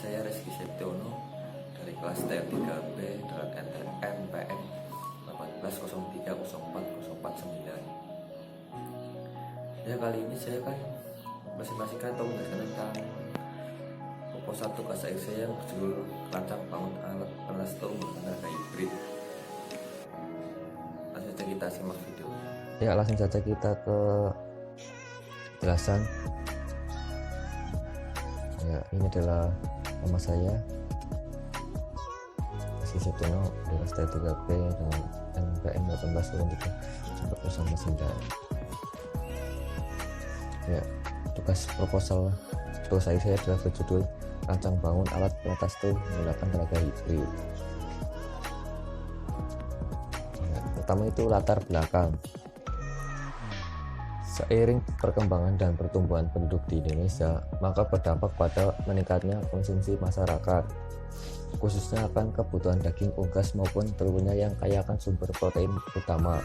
saya Rizky Septiono dari kelas T3B dengan NPM 18030449. Ya, kali ini saya kan masing-masing atau menjelaskan tentang proposal tugas akhir saya yang berjudul Rancang Bangun Alat Penetrastur Tenaga Hibrid. Langsung saja kita simak video. Ya, langsung saja kita ke penjelasan. Ya, ini adalah nama saya Rizky Septiono dari kelas T3B dengan NPM 18030449. Ya, tugas saya adalah berjudul Rancang Bangun Alat Penetrastur Menggunakan Tenaga Hibrid. Ya, pertama itu latar belakang. Seiring perkembangan dan pertumbuhan penduduk di Indonesia, maka berdampak pada meningkatnya konsumsi masyarakat, khususnya akan kebutuhan daging unggas maupun telurnya yang kaya akan sumber protein utama.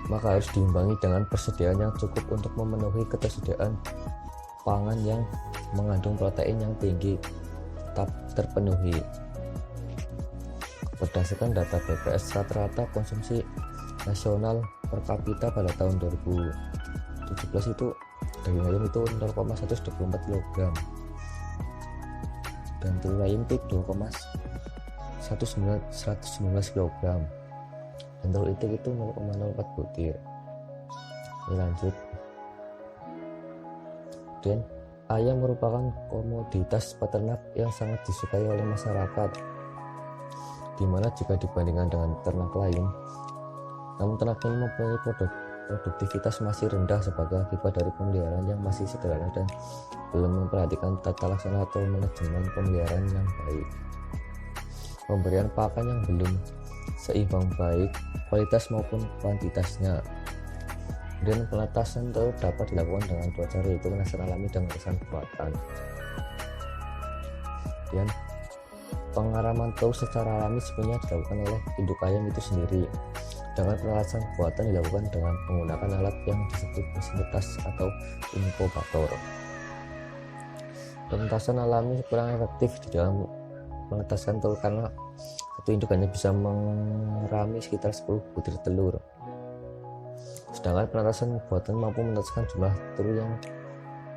Maka harus diimbangi dengan persediaan yang cukup untuk memenuhi ketersediaan pangan yang mengandung protein yang tinggi tetap terpenuhi. Berdasarkan data BPS, rata-rata konsumsi nasional per kapita pada tahun 2017 itu daging ayam itu 0,124 kg dan telur ayam itu 2,119 kg dan telur itik itu 0,04 butir. Lanjut, dan ayam merupakan komoditas peternak yang sangat disukai oleh masyarakat, dimana jika dibandingkan dengan ternak lain, namun ternak ini mempunyai produktivitas masih rendah sebagai akibat dari pemeliharaan yang masih sederhana dan belum memperhatikan tata laksana atau manajemen pemeliharaan yang baik. Pemberian pakan yang belum seimbang baik kualitas maupun kuantitasnya. Dan penetasan telur dapat dilakukan dengan dua cara, yaitu penetasan alami dan penetasan buatan. Dan pengaraman telur secara alami sebenarnya dilakukan oleh induk ayam itu sendiri. Dengan penetasan buatan dilakukan dengan menggunakan alat yang disebut mesin netas atau inkubator. Penetasan alami kurang efektif di dalam penetasan telur karena satu induk hanya bisa mengerami sekitar 10 butir telur. Sedangkan penetasan buatan mampu menetaskan jumlah telur yang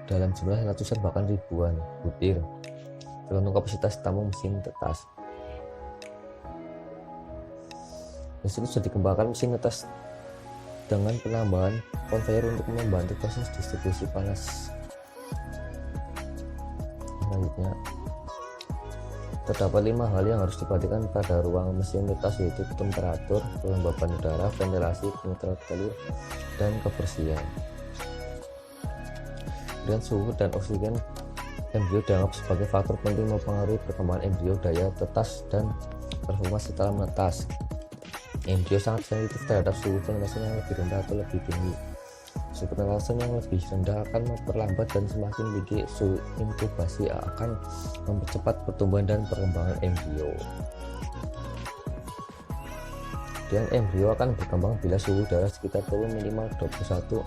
dalam jumlah ratusan bahkan ribuan butir, tergantung kapasitas tamu mesin tetas. Mesin itu sudah dikembangkan mesin netas dengan penambahan konveyor untuk membantu proses distribusi panas. Selanjutnya, terdapat 5 hal yang harus diperhatikan pada ruang mesin netas, yaitu temperatur, kelembaban udara, ventilasi, penetraan telur, dan kebersihan. Dan suhu dan oksigen embrio dianggap sebagai faktor penting mempengaruhi perkembangan embrio, daya tetas, dan performa setelah menetas. Embrio sangat sensitif terhadap suhu penetasan yang lebih rendah atau lebih tinggi. Suhu penetasan yang lebih rendah akan memperlambat, dan semakin tinggi suhu inkubasi akan mempercepat pertumbuhan dan perkembangan embrio. Dan embrio akan berkembang bila suhu udara sekitar turun minimal 21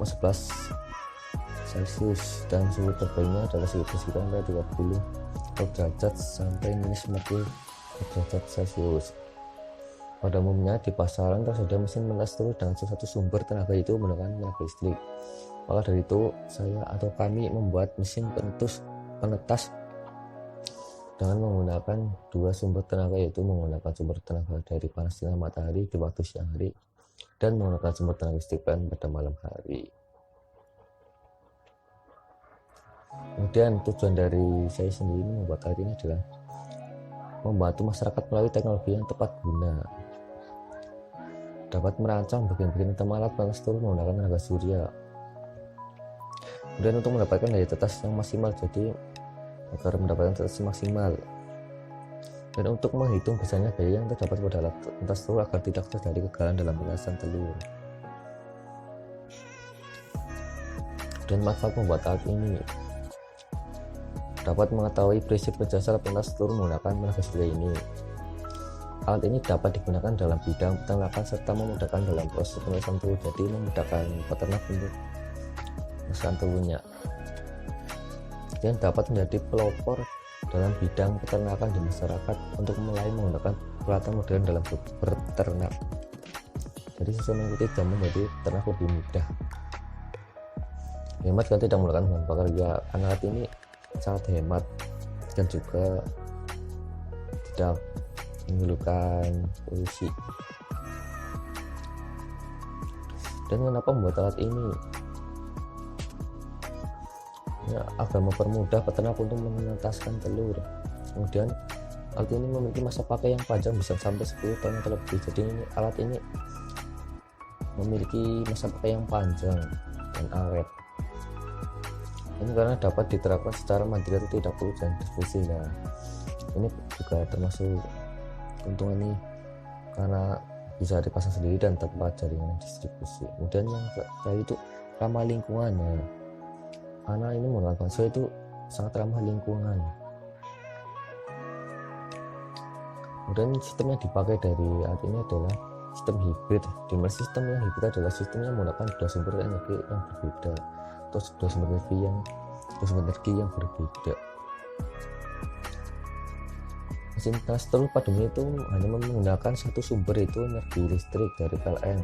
11 Celcius dan suhu terbaiknya adalah sekitar 30 derajat sampai minus 50 derajat Celcius. Pada umumnya di pasaran tersedia mesin menetas telur dengan salah satu sumber tenaga itu menggunakan minyak listrik. Maka dari itu saya atau kami membuat mesin penetas dengan menggunakan dua sumber tenaga, yaitu menggunakan sumber tenaga dari panas sinar matahari di waktu siang hari dan menggunakan sumber tenaga listrik pada malam hari. Kemudian tujuan dari saya sendiri membuat hal ini adalah membantu masyarakat melalui teknologi yang tepat guna, dapat merancang bagian-bagian utama alat penetas telur menggunakan tenaga surya. Kemudian untuk mendapatkan daya tetas yang maksimal, jadi agar mendapatkan tetas maksimal. Dan untuk menghitung besarnya biaya yang terdapat pada alat penetas telur agar tidak terjadi kegagalan dalam penetasan telur. Dan manfaat membuat alat ini: dapat mengetahui prinsip kerja alat penetas telur menggunakan tenaga surya ini. Alat ini dapat digunakan dalam bidang peternakan serta memudahkan dalam proses penetasan telur, jadi memudahkan peternak untuk penetasan telurnya. yang dapat menjadi pelopor dalam bidang peternakan di masyarakat untuk mulai menggunakan peralatan modern dalam berternak. Jadi sesuai mengikuti zaman, jadi ternak lebih mudah, hemat kan, tidak menggunakan bahan bakar ya. Alat ini sangat hemat dan juga tidak menimbulkan polusi. Dan kenapa membuat alat ini? Ya, agar mempermudah peternak untuk menetaskan telur. Kemudian alat ini memiliki masa pakai yang panjang, bisa sampai 10 tahun atau lebih. Jadi alat ini memiliki masa pakai yang panjang dan awet. Ini karena dapat diterapkan secara mandiri atau tidak perlu distribusi. Nah, ini juga termasuk keuntungan nih, karena bisa dipasang sendiri dan tanpa jaringan distribusi. Kemudian yang tadi itu ramah lingkungan. Nah, karena ini menggunakan bakso itu sangat ramah lingkungan. Kemudian sistem yang dipakai dari alat ini adalah sistem hibrid. Di mana sistem yang hibrid adalah sistem yang menggunakan dua sumber energi yang berbeda, atau dua sumber energi yang berbeda. Mesin teras telur pada umumnya itu hanya menggunakan satu sumber, yaitu energi listrik dari PLN.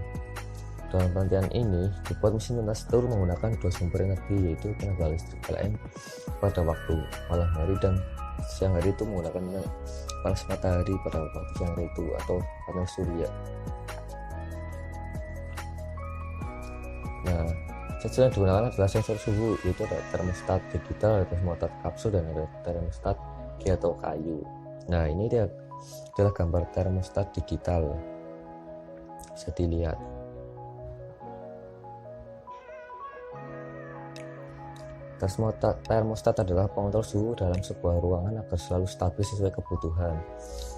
Dalam penelitian ini dibuat mesin teras telur menggunakan dua sumber energi, yaitu tenaga listrik PLN pada waktu malam hari dan siang hari itu menggunakan panas matahari pada waktu siang hari itu, atau panel surya. Nah, sensor yang digunakan adalah sensor suhu, yaitu ada termostat digital, ada termostat kapsul, dan ada termostat atau kayu. Nah, ini dia adalah gambar termostat digital, bisa dilihat. Termostat adalah pengontrol suhu dalam sebuah ruangan agar selalu stabil sesuai kebutuhan.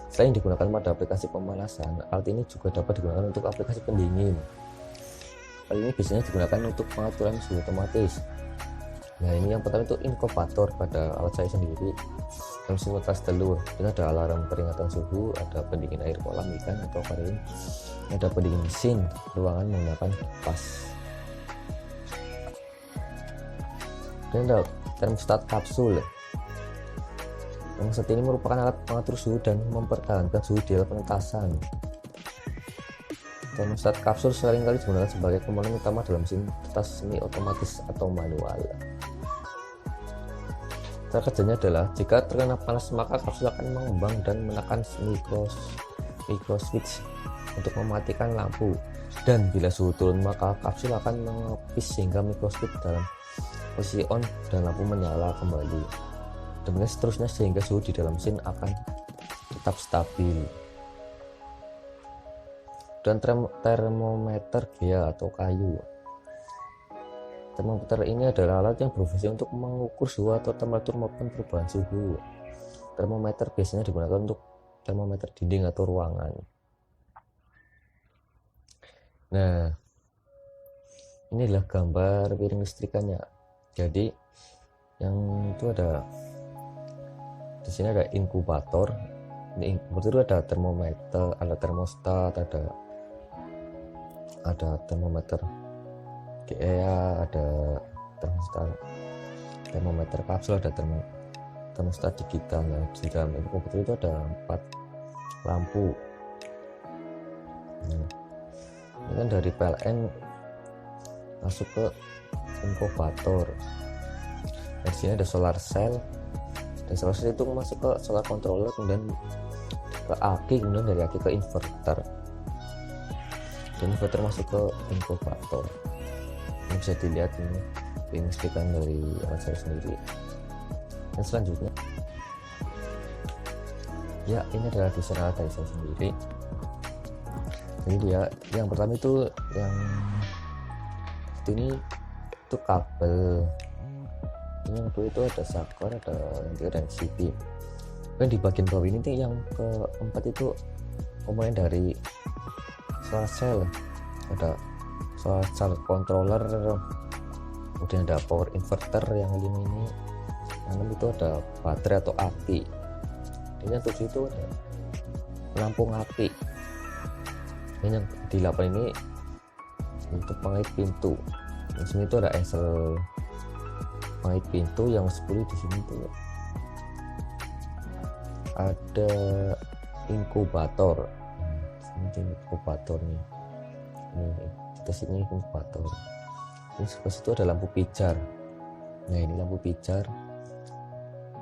Selain digunakan pada aplikasi pemanasan, alat ini juga dapat digunakan untuk aplikasi pendingin. Alat ini biasanya digunakan untuk pengaturan suhu otomatis. Nah, ini yang pertama itu inkubator pada alat saya sendiri. Mesin teras telur ini ada alarm peringatan suhu, ada pendingin air kolam ikan atau aquarium, ada pendingin mesin ruangan menggunakan kipas, dan ada termostat kapsul. Termostat ini merupakan alat pengatur suhu dan mempertahankan suhu di dalam penetasan. Termostat kapsul seringkali digunakan sebagai komponen utama dalam mesin tetas semi otomatis atau manual. Cara kerjanya adalah jika terkena panas maka kapsul akan mengembang dan menekan micro switch untuk mematikan lampu, dan bila suhu turun maka kapsul akan mengepis sehingga micro switch dalam posisi on dan lampu menyala kembali. Demikian seterusnya sehingga suhu di dalam mesin akan tetap stabil. Dan termometer GEA atau kayu. Termometer ini adalah alat yang berfungsi untuk mengukur suhu atau temperatur maupun perubahan suhu. Termometer biasanya digunakan untuk termometer dinding atau ruangan. Nah, inilah gambar piring listrikannya. Jadi yang itu ada di sini ada inkubator. Di inkubator itu ada termometer, ada termostat, ada termometer GEA, ada termometer kapsul, ada termostat digital. Nah, di dalam inkubator itu ada 4 lampu. Nah, ini kan dari PLN masuk ke inkubator. Di sini ada solar cell, dan solar cell itu masuk ke solar controller, kemudian ke aki, kemudian dari aki ke inverter, dan inverter masuk ke inkubator. Ini bisa dilihat ini listrikan dari alat saya sendiri. Dan selanjutnya ya, ini adalah desain alat dari saya sendiri. Jadi dia yang pertama itu ini itu kabel, ini yang kedua itu ada saklar, ada yang ketiga dan CP. Dan di bagian bawah ini yang keempat itu komponen dari solar cell, ada solar cell controller, kemudian ada power inverter yang 5 ini, yang 6 itu ada baterai atau aki, dan yang 7 itu ada pelampung api, dan yang di 8 ini untuk pengait pintu. Di sini itu ada easel pengait pintu. Yang 10 di sini tuh ada inkubator. Ini inkubator nih, ini kita sini inkubator. Ini sebelah situ ada lampu pijar. Nah ini lampu pijar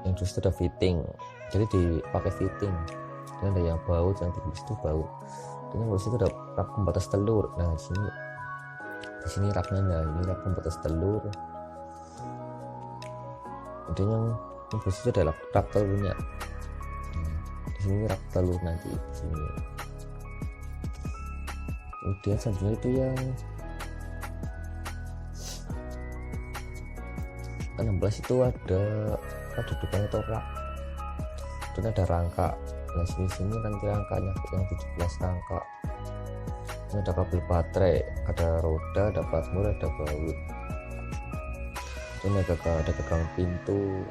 yang terus itu ada fitting, jadi dipakai fitting. Dan ada yang baut, yang di situ baut. Dan yang situ ada rak pembatas telur. Nah di sini raknya. Nah ini rak pembatas telur. Kemudian yang di situ ada rak telurnya. Di sini rak telur nanti di sini. Kemudian selanjutnya itu yang 16 itu ada dudukan atau rak, dan ada rangka. Nah sini nanti rangkanya yang 17 rangka. Ini ada kabel baterai, ada roda, ada pasmur, ada baut. Ini ada gagang pintu,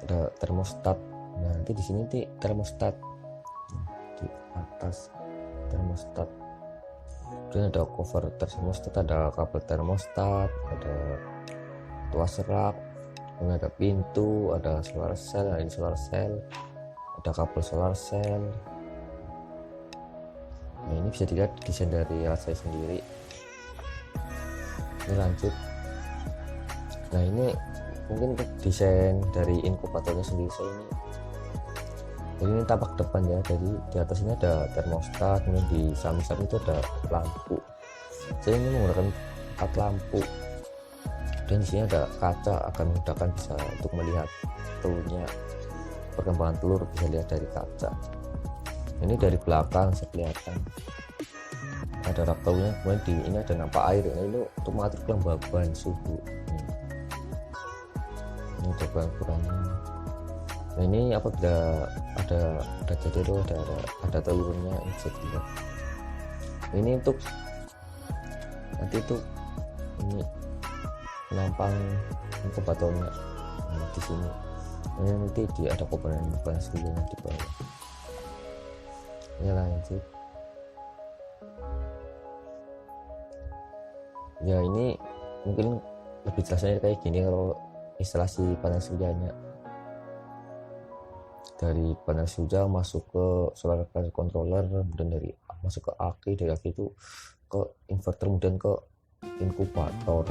ada termostat. Nah nanti di sini termostat, di atas termostat. Dan ada cover termostat, ada kabel termostat, ada tuas rak, ada pintu, ada solar cell, ada kabel solar cell. Nah ini bisa dilihat desain dari alat saya sendiri. Ini lanjut. Nah ini mungkin desain dari inkubatornya sendiri saya ini. Jadi ini tampak depan ya, jadi di atas ini ada termostat, kemudian di samping itu ada lampu. Saya ini menggunakan 4 lampu, dan di sini ada kaca, akan memudahkan bisa untuk melihat telurnya, perkembangan telur bisa lihat dari kaca. Ini dari belakang bisa kelihatan ada rak telurnya. Kemudian di ini ada nampak air. Nah, ini untuk mengatur kelembaban suhu. Ini coba ukurannya. Nah ini apabila ada jadi itu ada telurnya, ini bisa dilihat. Ini untuk nanti itu ini penampang inkubatornya di sini. Ini nanti ada komponen panas-panas di bawah. Ya lanjut. Ya ini mungkin lebih jelasnya kayak gini kalau instalasi panel suryanya. Dari panel surya masuk ke solar panel controller, kemudian dari masuk ke aki, dari aki itu ke inverter, kemudian ke inkubator.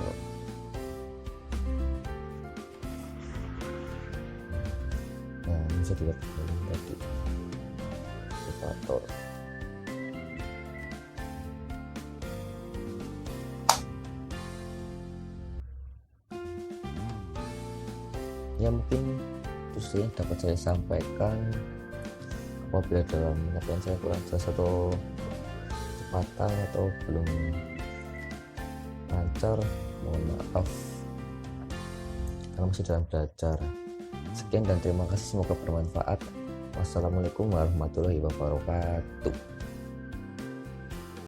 Nah ini bisa dilihat tadi inkubator. Ya mungkin itu sih yang dapat saya sampaikan. Apabila dalam penyampaian saya kurang jelas atau kecepatan atau belum lancar, mohon maaf karena masih dalam belajar. Sekian dan terima kasih, semoga bermanfaat. Wassalamualaikum warahmatullahi wabarakatuh.